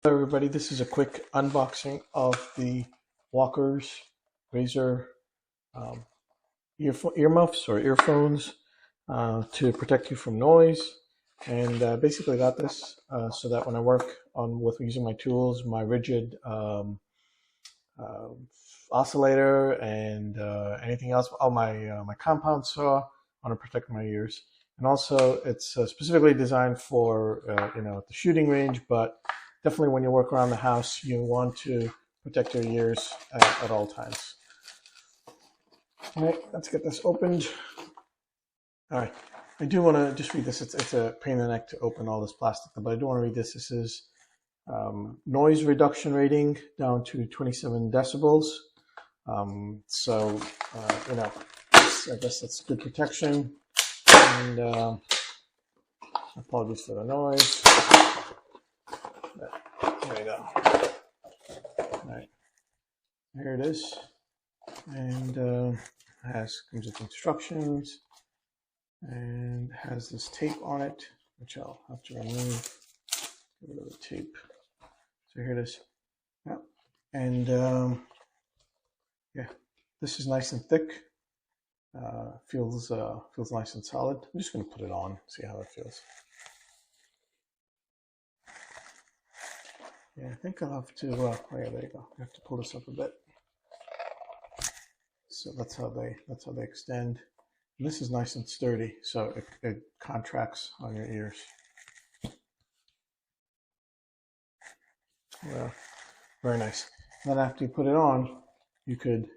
Hello everybody, this is a quick unboxing of the Walker's Razer earmuffs or earphones to protect you from noise. And basically got this so that when I work with using my tools, my rigid oscillator and anything else, my compound saw, I want to protect my ears. And also it's specifically designed for the shooting range, but definitely when you work around the house, you want to protect your ears at all times. All right, let's get this opened. All right, I do want to just read this. It's a pain in the neck to open all this plastic, but I do want to read this. This is noise reduction rating down to 27 decibels. I guess that's good protection. And apologies for the noise. There you go. All right, here it is, and comes with instructions, and has this tape on it, which I'll have to remove. Get rid of the tape. So here it is. Yeah, and yeah, this is nice and thick. Feels nice and solid. I'm just going to put it on, see how it feels. Yeah, I think I'll have to, oh yeah, there you go. I have to pull this up a bit. So that's how they extend. And this is nice and sturdy, so it contracts on your ears. Yeah, very nice. And then after you put it on, you could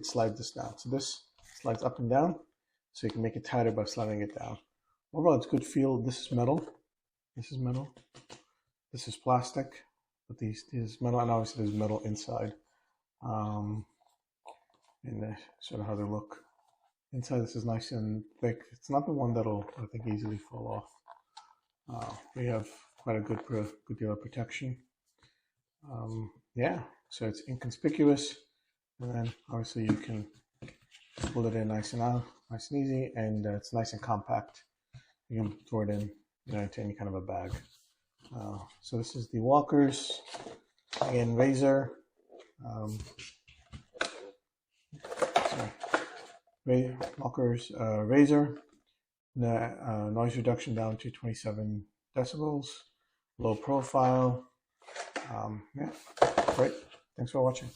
slide this down. So this slides up and down, so you can make it tighter by sliding it down. Overall, it's good feel. This is metal. This is metal. This is plastic. But these metal, and obviously there's metal inside. And sort of how they look. Inside this is nice and thick. It's not the one that'll, I think, easily fall off. We have quite a good deal of protection. Yeah, so it's inconspicuous, and then obviously you can pull it in nice and easy, and it's nice and compact. You can throw it in, into any kind of a bag. So this is the Walker's, again, Razer. Walker's Razer. The noise reduction down to 27 decibels. Low profile. Yeah, great. Thanks for watching.